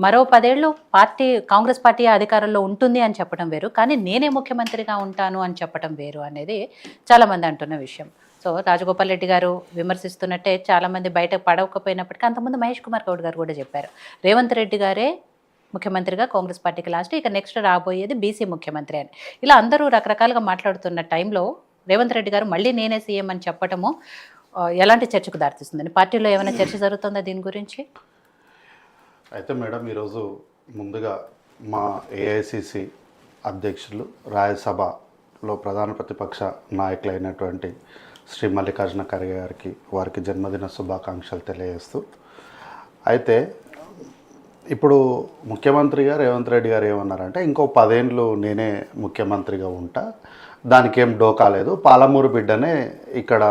మరో 10 ఏళ్ళు కాంగ్రెస్ పార్టీ అధికారంలో ఉంటుంది అని చెప్పడం వేరు. కానీ నేనే ముఖ్యమంత్రిగా ఉంటాను అని చెప్పడం వేరు అనేది చాలామంది అంటున్న విషయం. సో, రాజగోపాల్ రెడ్డి గారు విమర్శిస్తున్నట్టే చాలామంది బయట పడవకపోయినప్పటికీ అంతకుముందు మహేష్ కుమార్ గౌడ్ గారు కూడా చెప్పారు. రేవంత్ రెడ్డి గారే ముఖ్యమంత్రిగా కాంగ్రెస్ పార్టీకి లాస్ట్, ఇక నెక్స్ట్ రాబోయేది బీసీ ముఖ్యమంత్రి అని. ఇలా అందరూ రకరకాలుగా మాట్లాడుతున్న టైంలో రేవంత్ రెడ్డి గారు మళ్ళీ నేనే సీఎం అని చెప్పటము ఎలాంటి చర్చకు దారితీస్తుందండి? పార్టీలో ఏమైనా చర్చ జరుగుతుందా దీని గురించి? అయితే మేడం, ఈరోజు ముందుగా మా ఏఐసిసి అధ్యక్షులు, రాజ్యసభలో ప్రధాన ప్రతిపక్ష నాయకులైనటువంటి శ్రీ మల్లికార్జున ఖర్గే గారికి వారికి జన్మదిన శుభాకాంక్షలు తెలియజేస్తూ, అయితే ఇప్పుడు ముఖ్యమంత్రిగా రేవంత్ రెడ్డి గారు ఏమన్నారంటే ఇంకో 10 ఏళ్ళు నేనే ముఖ్యమంత్రిగా ఉంటా, దానికి ఏం డోకా లేదు, పాలమూరు బిడ్డనే ఇక్కడ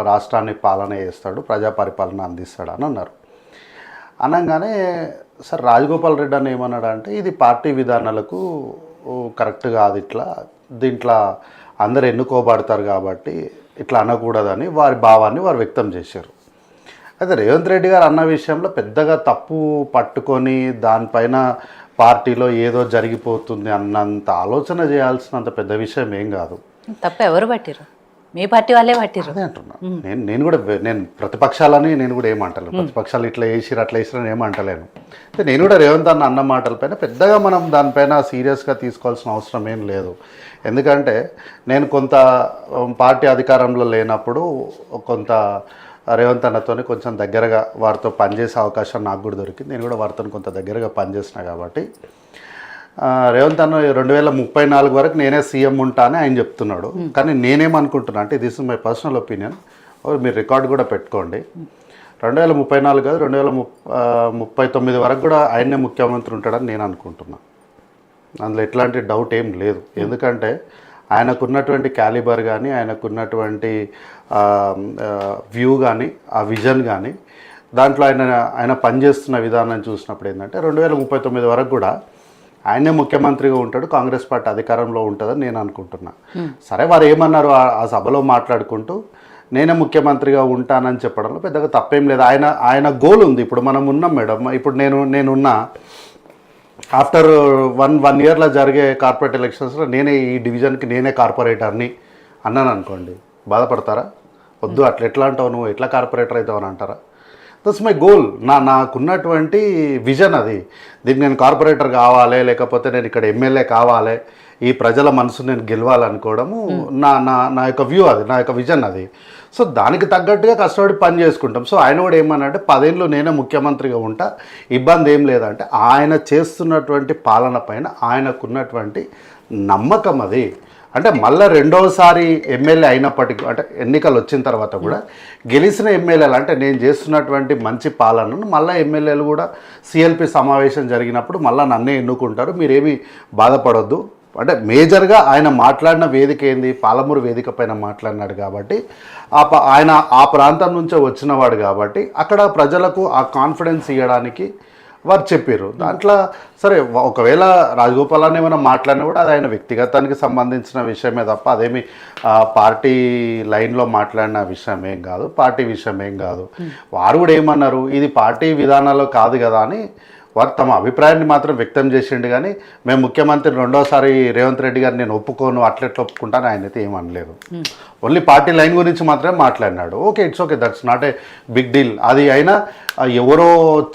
రాష్ట్రాన్ని పాలన చేస్తాడు, ప్రజా పరిపాలన అందిస్తాడు అని అన్నారు. అనగానే సార్ రాజగోపాల్ రెడ్డి అని ఏమన్నాడు అంటే ఇది పార్టీ విధానాలకు కరెక్ట్ కాదు, దీంట్లో అందరు ఎన్నుకోబడతారు కాబట్టి ఇట్లా అనకూడదని వారి భావాన్ని వారు వ్యక్తం చేశారు. అయితే రేవంత్ రెడ్డి గారు అన్న విషయంలో పెద్దగా తప్పు పట్టుకొని దానిపైన పార్టీలో ఏదో జరిగిపోతుంది అన్నంత ఆలోచన చేయాల్సినంత పెద్ద విషయం ఏం కాదు. తప్ప ఎవరు పట్టిరు? మీ పార్టీ వాళ్ళే పట్టిరు. అదే అంటున్నా. నేను ప్రతిపక్షాలని నేను కూడా ఏమంటలేను, ప్రతిపక్షాలు ఇట్లా వేసిరు అట్లా వేసిరని ఏమంటలేను. అయితే నేను కూడా రేవంత్ అన్న మాటలపైన పెద్దగా మనం దానిపైన సీరియస్గా తీసుకోవాల్సిన అవసరం ఏం లేదు. ఎందుకంటే నేను కొంత పార్టీ అధికారంలో లేనప్పుడు కొంత రేవంత్ అన్నతో కొంచెం దగ్గరగా వారితో పనిచేసే అవకాశం నాకు కూడా దొరికింది. నేను కూడా వారితో కొంత దగ్గరగా పనిచేసిన కాబట్టి రేవంత్ అన్న 2034 వరకు నేనే సీఎం ఉంటా అని ఆయన చెప్తున్నాడు. కానీ నేనేమనుకుంటున్నా అంటే this is my personal opinion, మీరు రికార్డు కూడా పెట్టుకోండి, 2034 కాదు 2039 వరకు కూడా ఆయనే ముఖ్యమంత్రి ఉంటాడని నేను అనుకుంటున్నా. అందులో ఎట్లాంటి డౌట్ ఏం లేదు. ఎందుకంటే ఆయనకున్నటువంటి క్యాలిబర్ కానీ, ఆయనకున్నటువంటి వ్యూ కానీ, ఆ విజన్ కానీ, దాంట్లో ఆయన పనిచేస్తున్న విధానం చూసినప్పుడు ఏంటంటే 2039 వరకు కూడా ఆయనే ముఖ్యమంత్రిగా ఉంటాడు, కాంగ్రెస్ పార్టీ అధికారంలో ఉంటుందని నేను అనుకుంటున్నా. సరే, వారు ఏమన్నారు ఆ సభలో మాట్లాడుకుంటూ నేనే ముఖ్యమంత్రిగా ఉంటానని చెప్పడంలో పెద్దగా తప్పేం లేదు. ఆయన గోల్ ఉంది. ఇప్పుడు మనం ఉన్నాం మేడం, ఇప్పుడు నేనున్నా ఆఫ్టర్ వన్ ఇయర్లో జరిగే కార్పొరేట్ ఎలక్షన్స్లో నేనే ఈ డివిజన్కి నేనే కార్పొరేటర్ని అన్నాను అనుకోండి, బాధపడతారా? వద్దు, అట్లా ఎట్లా అంటావు, నువ్వు ఎట్లా కార్పొరేటర్ అవుతావు అని అంటారా? That's my goal. నాకున్నటువంటి విజన్ అది. దీనికి నేను కార్పొరేటర్ కావాలి, లేకపోతే నేను ఇక్కడ ఎమ్మెల్యే కావాలి, ఈ ప్రజల మనసు నేను గెలవాలనుకోవడము నా యొక్క వ్యూ, అది నా యొక్క విజన్ అది. సో దానికి తగ్గట్టుగా కష్టపడి పని చేసుకుంటాం. సో ఆయన కూడా ఏమన్నాడంటే 10 ఏళ్ళు నేనే ముఖ్యమంత్రిగా ఉంటా, ఇబ్బంది ఏం లేదంటే ఆయన చేస్తున్నటువంటి పాలన పైన ఆయనకున్నటువంటి నమ్మకం అది. అంటే మళ్ళీ రెండోసారి ఎమ్మెల్యే అయినప్పటికీ, అంటే ఎన్నికలు వచ్చిన తర్వాత కూడా గెలిచిన ఎమ్మెల్యేలు, అంటే నేను చేస్తున్నటువంటి మంచి పాలనను మళ్ళీ ఎమ్మెల్యేలు కూడా సిఎల్పి సమావేశం జరిగినప్పుడు మళ్ళీ నన్నే ఎన్నుకుంటారు, మీరేమీ బాధపడొద్దు. అంటే మేజర్గా ఆయన మాట్లాడిన వేదిక ఏంది? పాలమూరు వేదిక పైన మాట్లాడినాడు కాబట్టి, ఆయన ఆ ప్రాంతం నుంచే వచ్చినవాడు కాబట్టి అక్కడ ప్రజలకు ఆ కాన్ఫిడెన్స్ ఇవ్వడానికి వారు చెప్పారు. దాంట్లో సరే, ఒకవేళ రాజగోపాల్ ఏమైనా మాట్లాడినా కూడా అది ఆయన వ్యక్తిగతానికి సంబంధించిన విషయమే తప్ప అదేమి పార్టీ లైన్లో మాట్లాడిన విషయం ఏం కాదు, పార్టీ విషయం ఏం కాదు. వారు కూడా ఏమన్నారు, ఇది పార్టీ విధానాల్లో కాదు కదా అని వారు తమ అభిప్రాయాన్ని మాత్రం వ్యక్తం చేసిండు. కానీ మేము ముఖ్యమంత్రి రెండోసారి రేవంత్ రెడ్డి గారు నేను ఒప్పుకోను, అట్లెట్లా ఒప్పుకుంటాను ఆయన అయితే ఏమనలేదు. ఓన్లీ పార్టీ లైన్ గురించి మాత్రమే మాట్లాడినాడు. Okay, it's okay, that's not a big deal. అది అయినా ఎవరో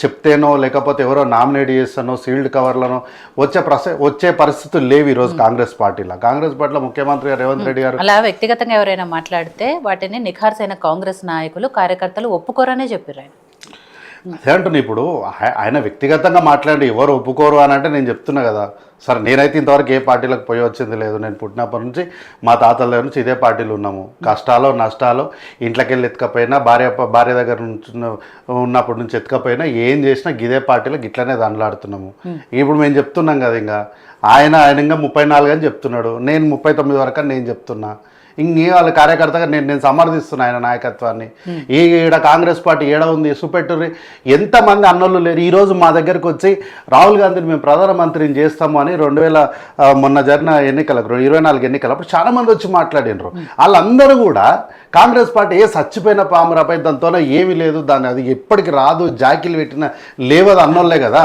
చెప్తేనో లేకపోతే ఎవరో నామినేట్ చేస్తానో సీల్డ్ కవర్లనో వచ్చే పరిస్థితులు లేవు ఈరోజు కాంగ్రెస్ పార్టీలో. ముఖ్యమంత్రి రేవంత్ రెడ్డి గారు అలా వ్యక్తిగతంగా ఎవరైనా మాట్లాడితే వాటిని నిఖార్సైన కాంగ్రెస్ నాయకులు, కార్యకర్తలు ఒప్పుకోరనే చెప్పారు ఆయన. అదే అంటున్నా. ఇప్పుడు ఆయన వ్యక్తిగతంగా మాట్లాడి ఎవరు ఒప్పుకోరు అని అంటే నేను చెప్తున్నా కదా సార్, నేనైతే ఇంతవరకు ఏ పార్టీలకు పోయి వచ్చింది లేదు. నేను పుట్టినప్పటి నుంచి మా తాతల దగ్గర నుంచి ఇదే పార్టీలు ఉన్నాము. కష్టాలు నష్టాలు ఇంట్లోకి వెళ్ళి ఎత్తుకపోయినా, భార్య దగ్గర నుంచి ఉన్నప్పటి నుంచి ఎత్తుకపోయినా, ఏం చేసినా గిదే పార్టీలో గిట్లనే దండలాడుతున్నాము. ఇప్పుడు మేము చెప్తున్నాం కదా, ఆయన ఇంకా 34 అని చెప్తున్నాడు, నేను 39 వరకు అని నేను చెప్తున్నా. ఇంకే వాళ్ళ కార్యకర్తగా నేను సమర్థిస్తున్నా ఆయన నాయకత్వాన్ని. ఈడ కాంగ్రెస్ పార్టీ ఏడ ఉంది సుపెట్టుర్రి, ఎంతమంది అన్నోళ్ళు లేరు. ఈరోజు మా దగ్గరకు వచ్చి రాహుల్ గాంధీని మేము ప్రధానమంత్రిని చేస్తాము అని 2000 మొన్న జరిగిన ఎన్నికలకు 24 ఎన్నికలు అప్పుడు చాలా మంది వచ్చి మాట్లాడినరు. వాళ్ళందరూ కూడా కాంగ్రెస్ పార్టీ చచ్చిపోయిన పామురాపై దాంతోనే ఏమీ లేదు, దాన్ని అది ఎప్పటికి రాదు, జాకీలు పెట్టిన లేవదు అన్నోళ్ళే కదా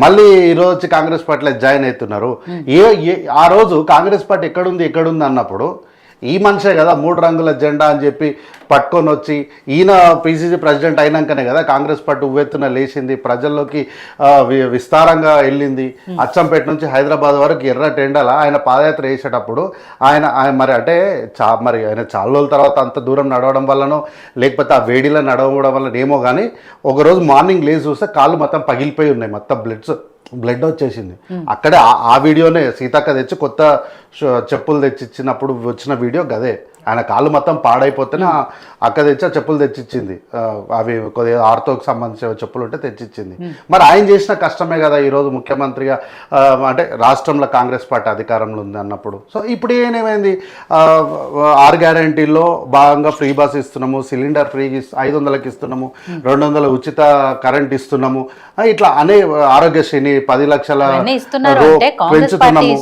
మళ్ళీ ఈరోజు వచ్చి కాంగ్రెస్ పార్టీలో జాయిన్ అవుతున్నారు. ఆ రోజు కాంగ్రెస్ పార్టీ ఎక్కడుంది అన్నప్పుడు ఈ మనిషే కదా 3 రంగుల జెండా అని చెప్పి పట్టుకొని వచ్చి ఈయన పిసిసి ప్రెసిడెంట్ అయినాకనే కదా కాంగ్రెస్ పార్టీ ఉవ్వెత్తున లేచింది, ప్రజల్లోకి విస్తారంగా వెళ్ళింది. అచ్చంపేట నుంచి హైదరాబాద్ వరకు ఎర్ర టెండల ఆయన పాదయాత్ర వేసేటప్పుడు ఆయన మరి అంటే మరి ఆయన చాలా రోజుల తర్వాత అంత దూరం నడవడం వల్లనో లేకపోతే ఆ వేడిలో నడవడం వల్ల ఏమో కానీ ఒకరోజు మార్నింగ్ లేచి చూస్తే కాళ్ళు మొత్తం పగిలిపోయి ఉన్నాయి, మొత్తం బ్లడ్ వచ్చేసింది. అక్కడే ఆ వీడియోనే సీతక్క తెచ్చి కొత్త చెప్పులు తెచ్చిచ్చినప్పుడు వచ్చిన వీడియో గదే. ఆయన కాళ్ళు మొత్తం పాడైపోతేనే అక్క తెచ్చి ఆ చెప్పులు తెచ్చిచ్చింది, అవి కొద్దిగా ఆర్తోకి సంబంధించిన చెప్పులు ఉంటే తెచ్చిచ్చింది. మరి ఆయన చేసిన కష్టమే కదా ఈరోజు ముఖ్యమంత్రిగా అంటే రాష్ట్రంలో కాంగ్రెస్ పార్టీ అధికారంలో ఉంది అన్నప్పుడు. సో ఇప్పుడు ఏమైంది, 6 గ్యారంటీల్లో భాగంగా ఫ్రీ బస్ ఇస్తున్నాము, సిలిండర్ ఫ్రీ 500కి ఇస్తున్నాము, 200 ఉచిత కరెంట్ ఇస్తున్నాము, ఇట్లా అనే ఆరోగ్యశ్రీని 10 లక్షల పెంచుతున్నాము.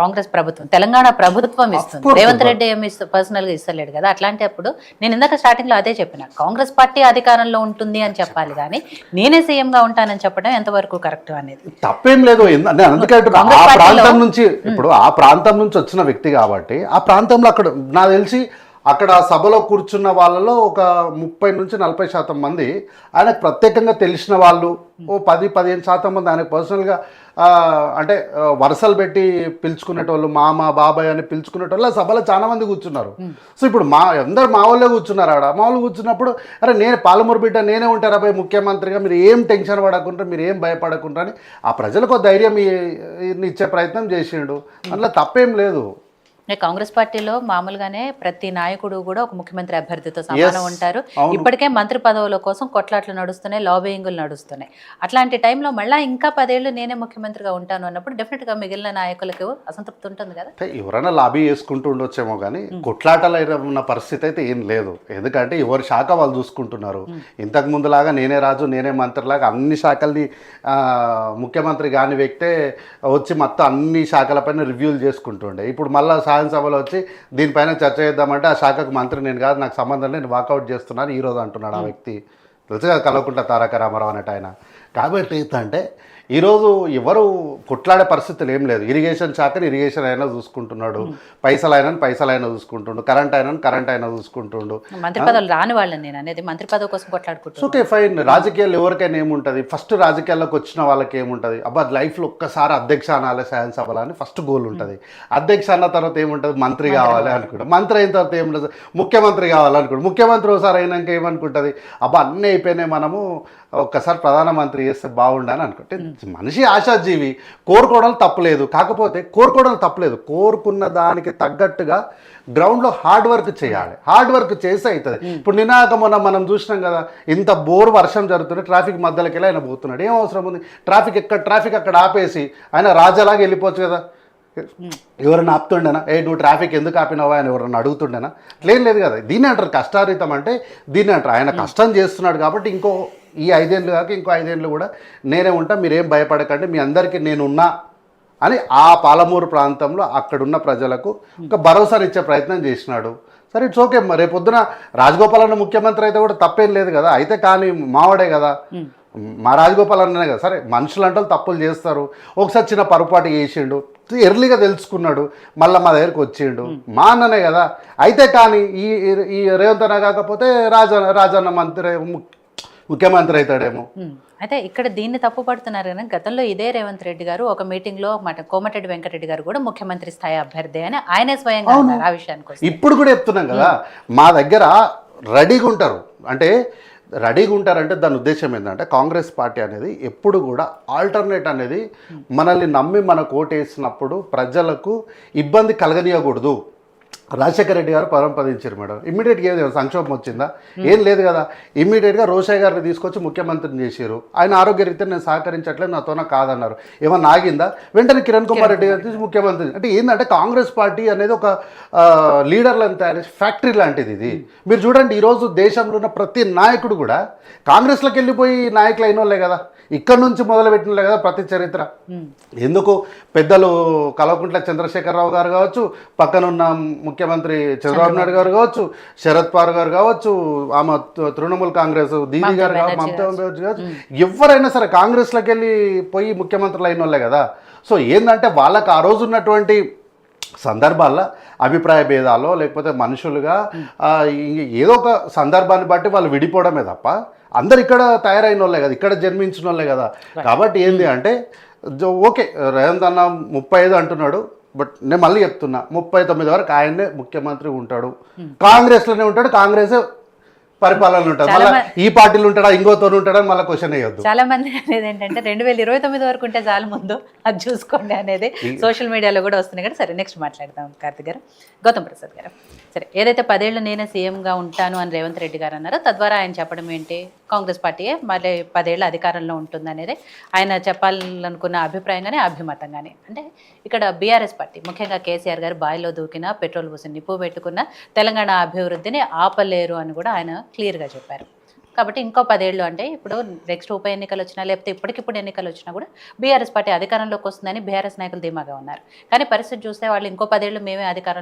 కాంగ్రెస్ ప్రభుత్వం తెలంగాణ ప్రభుత్వం ఇస్తుంది, రేవంత్ రెడ్డి ఏమి పర్సనల్ గా ఇస్తలేడు కదా. అట్లాంటప్పుడు నేను ఇందాక స్టార్టింగ్ లో అదే చెప్పిన, కాంగ్రెస్ పార్టీ అధికారంలో ఉంటుంది అని చెప్పాలి కానీ నేనే సీఎం గా ఉంటానని చెప్పడం ఎంతవరకు కరెక్ట్ అనేది తప్పేం లేదు. అందుకే ఆ ప్రాంతం నుంచి ఇప్పుడు ఆ ప్రాంతం నుంచి వచ్చిన వ్యక్తి కాబట్టి ఆ ప్రాంతంలో అక్కడ నాకు తెలిసి అక్కడ సభలో కూర్చున్న వాళ్ళలో ఒక 30 నుంచి 40% మంది ఆయనకు ప్రత్యేకంగా తెలిసిన వాళ్ళు, ఓ 10-15% మంది ఆయనకు పర్సనల్గా అంటే వరుసలు పెట్టి పిలుచుకునేటోళ్ళు, మామ బాబాయ్ అని పిలుచుకునేటోళ్ళు ఆ సభలో చాలా మంది కూర్చున్నారు. సో ఇప్పుడు అందరు మా వాళ్ళే కూర్చున్నారు. ఆడ మా వాళ్ళు కూర్చున్నప్పుడు అరే నేను పాలమూరు బిడ్డ నేనే ఉంటారా భయ్ ముఖ్యమంత్రిగా, మీరు ఏం టెన్షన్ పడకుండా, మీరు ఏం భయపడకుండా అని ఆ ప్రజలకు ధైర్యం ఇచ్చే ప్రయత్నం చేసిండు. అందులో తప్పేం లేదు. కాంగ్రెస్ పార్టీలో మామూలుగానే ప్రతి నాయకుడు కూడా ఒక ముఖ్యమంత్రి అభ్యర్థితో సమానం ఉంటారు. ఇప్పటికే మంత్రి పదవుల కోసం కొట్లాట్లు నడుస్తున్నాయి, లాబింగులు నడుస్తున్నాయి. అట్లాంటి టైంలో మళ్ళీ ఇంకా 10 ఏళ్ళు నేనే ముఖ్యమంత్రిగా ఉంటాను అన్నప్పుడు డెఫినెట్ గా మిగిలిన నాయకులకు అసంతృప్తి ఉంటుంది కదా. ఎవరైనా లాబీ చేసుకుంటూ ఉండొచ్చేమో కానీ కొట్లాటలు ఉన్న పరిస్థితి అయితే ఏం లేదు. ఎందుకంటే ఎవరి శాఖ వాళ్ళు చూసుకుంటున్నారు. ఇంతకు ముందులాగా నేనే రాజు నేనే మంత్రిలాగా అన్ని శాఖల్ని ముఖ్యమంత్రి కాని వ్యక్తే వచ్చి మొత్తం అన్ని శాఖలపైన రివ్యూలు చేసుకుంటుండే. ఇప్పుడు మళ్ళీ సభలో వచ్చి దీనిపైన చర్చ చేద్దామంటే ఆ శాఖకు మంత్రి నేను కాదు, నాకు సంబంధం నేను వాకౌట్ చేస్తున్నాను ఈరోజు అంటున్నాడు ఆ వ్యక్తి. తెలుసు కదా కల్వకుంట్ల తారక రామారావు అన్నట్టు ఆయన. కాబట్టి ఏంటంటే ఈరోజు ఎవరు కొట్లాడే పరిస్థితులు ఏం లేదు. ఇరిగేషన్ శాఖని ఇరిగేషన్ అయినా చూసుకుంటున్నాడు, పైసలు అయినా చూసుకుంటుండు, కరెంట్ అయినా చూసుకుంటుండు. మంత్రి పదవులు రాని వాళ్ళని నేను అనేది మంత్రి పదవి కోసం కొట్లాడుకుంటున్నాను. Okay fine. రాజకీయాలు ఎవరికైనా ఏముంటుంది, ఫస్ట్ రాజకీయాల్లోకి వచ్చిన వాళ్ళకి ఏముంటుంది, అబ్బా లైఫ్లో ఒక్కసారి అధ్యక్ష అనాలి శాసనసభలో అని ఫస్ట్ గోల్ ఉంటుంది. అధ్యక్ష అన్న తర్వాత ఏముంటుంది, మంత్రి కావాలి అనుకుంటా. మంత్రి అయిన తర్వాత ఏముంటుంది, ముఖ్యమంత్రి కావాలనుకుంటు. ముఖ్యమంత్రి ఒకసారి అయినాక ఏమనుకుంటుంది, అబ్బా అన్నీ అయిపోయినాయి, మనము ఒక్కసారి ప్రధానమంత్రి చేస్తే బాగుండని అనుకుంటే. మనిషి ఆశాజీవి, కోరుకోవడం తప్పలేదు. కాకపోతే కోరుకున్న దానికి తగ్గట్టుగా గ్రౌండ్లో హార్డ్ వర్క్ చేయాలి. హార్డ్ వర్క్ చేస్తే అవుతుంది. ఇప్పుడు మొన్న మనం చూసినాం కదా, ఇంత వర్షం జరుగుతుంది, ట్రాఫిక్ మధ్యలోకి వెళ్ళి ఆయన పోతున్నాడు. ఏం అవసరం ఉంది, ట్రాఫిక్ అక్కడ ఆపేసి ఆయన రాజాలాగా వెళ్ళిపోవచ్చు కదా. ఎవరైనా ఆపుతుండేనా, నువ్వు ట్రాఫిక్ ఎందుకు ఆపినావా అని ఎవరన్నా అడుగుతుండేనా? లేదు కదా. దీన్ని అంటారు కష్టారీతం, అంటే దీన్ని అంటారు. ఆయన కష్టం చేస్తున్నాడు కాబట్టి ఈ 5 ఏళ్ళు కాక ఇంకో 5 ఏళ్ళు కూడా నేనే ఉంటా, మీరేం భయపడకండి, మీ అందరికీ నేనున్నా అని ఆ పాలమూరు ప్రాంతంలో అక్కడున్న ప్రజలకు ఒక భరోసానిచ్చే ప్రయత్నం చేసినాడు. సరే ఇట్స్ ఓకే. రేపొద్దున రాజగోపాల్ అన్న ముఖ్యమంత్రి అయితే కూడా తప్పేం లేదు కదా. అయితే కానీ మావాడే కదా, మా రాజగోపాల్ అన్ననే కదా. సరే మనుషులు అంటే తప్పులు చేస్తారు. ఒకసారి చిన్న పొరపాటు చేసిండు, ఎర్లీగా తెలుసుకున్నాడు, మళ్ళీ మా దగ్గరికి వచ్చిండు, మా అన్ననే కదా. అయితే కానీ ఈ రేవంత్ అన్న కాకపోతే రాజన్న ముఖ్యమంత్రి అవుతాడేమో. అయితే ఇక్కడ దీన్ని తప్పు పడుతున్నారు కానీ గతంలో ఇదే రేవంత్ రెడ్డి గారు ఒక మీటింగ్ లో కోమటిరెడ్డి వెంకటరెడ్డి గారు కూడా ముఖ్యమంత్రి స్థాయి అభ్యర్థి అని ఆయనే స్వయంగా ఆ విషయానికి ఇప్పుడు కూడా చెప్తున్నాం కదా. మా దగ్గర రెడీగా ఉంటారు. అంటే రెడీగా ఉంటారంటే దాని ఉద్దేశం ఏంటంటే కాంగ్రెస్ పార్టీ అనేది ఎప్పుడు కూడా ఆల్టర్నేట్ అనేది మనల్ని నమ్మి మనకు ఓటేసినప్పుడు ప్రజలకు ఇబ్బంది కలగనీయకూడదు. రాజశేఖర రెడ్డి గారు పరంపదించారు మేడం. ఇమ్మీడియట్గా ఏం సంక్షోభం వచ్చిందా? ఏం లేదు కదా. ఇమ్మీడియట్గా రోషయ్య గారిని తీసుకొచ్చి ముఖ్యమంత్రిని చేశారు. ఆయన ఆరోగ్యరీత్యా నేను సహకరించట్లేదు, నాతోన కాదన్నారు. ఏమన్నా ఆగిందా? వెంటనే కిరణ్ కుమార్ రెడ్డి గారిని తీసి ముఖ్యమంత్రి. అంటే ఏంటంటే కాంగ్రెస్ పార్టీ అనేది ఒక లీడర్లను తయారు చేసే ఫ్యాక్టరీ లాంటిది ఇది. మీరు చూడండి, ఈరోజు దేశంలో ఉన్న ప్రతి నాయకుడు కూడా కాంగ్రెస్లోకి వెళ్ళిపోయి నాయకులు అయిన వాళ్ళే కదా, ఇక్కడ నుంచి మొదలుపెట్టినలే కదా ప్రతి చరిత్ర. ఎందుకు పెద్దలు కల్వకుంట్ల చంద్రశేఖరరావు గారు కావచ్చు, పక్కనున్న ముఖ్యమంత్రి చంద్రబాబు నాయుడు గారు కావచ్చు, శరద్ పవార్ గారు కావచ్చు, ఆమె తృణమూల్ కాంగ్రెస్ దీదీ గారు కావచ్చు, మమతా బెనర్జీ కావచ్చు, ఎవరైనా సరే కాంగ్రెస్లోకి వెళ్ళి పోయి ముఖ్యమంత్రులు అయిన వాళ్ళే కదా. సో ఏంటంటే వాళ్ళకి ఆ రోజు ఉన్నటువంటి సందర్భాల్లో అభిప్రాయ భేదాలు లేకపోతే మనుషులుగా ఏదో ఒక సందర్భాన్ని బట్టి వాళ్ళు విడిపోవడమే తప్ప అందరు ఇక్కడ తయారైన వాళ్ళే కదా, ఇక్కడ జన్మించిన వాళ్ళే కదా. కాబట్టి ఏంది అంటే ఓకే, రేవంత్ అన్న 35 అంటున్నాడు, బట్ నేను మళ్ళీ చెప్తున్నా 39 వరకు ఆయన్నే ముఖ్యమంత్రి ఉంటాడు, కాంగ్రెస్లోనే ఉంటాడు, కాంగ్రెస్ పరిపాలన ఉంటుంది. మళ్ళీ ఈ పార్టీలు ఉంటాడా ఇంకోతో ఉంటాడా మళ్ళీ క్వశ్చన్ అయ్యొద్దు. చాలా మంది అనేది ఏంటంటే 2029 వరకు ఉంటే చాలు, ముందు అది చూసుకోండి అనేది సోషల్ మీడియాలో కూడా వస్తున్నాయి కదా. సరే, నెక్స్ట్ మాట్లాడదాం కార్తిక్ గారు. గౌతమ్ ప్రసాద్ గారు, సరే ఏదైతే 10 ఏళ్ళు నేనే సీఎంగా ఉంటాను అని రేవంత్ రెడ్డి గారు అన్నారో, తద్వారా ఆయన చెప్పడం ఏంటి, కాంగ్రెస్ పార్టీయే మళ్ళీ 10 ఏళ్ళు అధికారంలో ఉంటుంది అనేది ఆయన చెప్పాలనుకున్న అభిప్రాయంగానే అభిమతంగానే. అంటే ఇక్కడ బీఆర్ఎస్ పార్టీ ముఖ్యంగా కేసీఆర్ గారు బాయిలో దూకిన పెట్రోల్ పోసి నిప్పు పెట్టుకున్న తెలంగాణ అభివృద్ధిని ఆపలేరు అని కూడా ఆయన క్లియర్గా చెప్పారు. కాబట్టి ఇంకో 10 ఏళ్ళు అంటే ఇప్పుడు నెక్స్ట్ ఉప ఎన్నికలు వచ్చినా లేకపోతే ఇప్పటికిప్పుడు ఎన్నికలు వచ్చినా కూడా బీఆర్ఎస్ పార్టీ అధికారంలోకి వస్తుందని బీఆర్ఎస్ నాయకులు ధీమాగా ఉన్నారు. కానీ పరిస్థితి చూస్తే వాళ్ళు ఇంకో 10 ఏళ్ళు మేమే అధికారం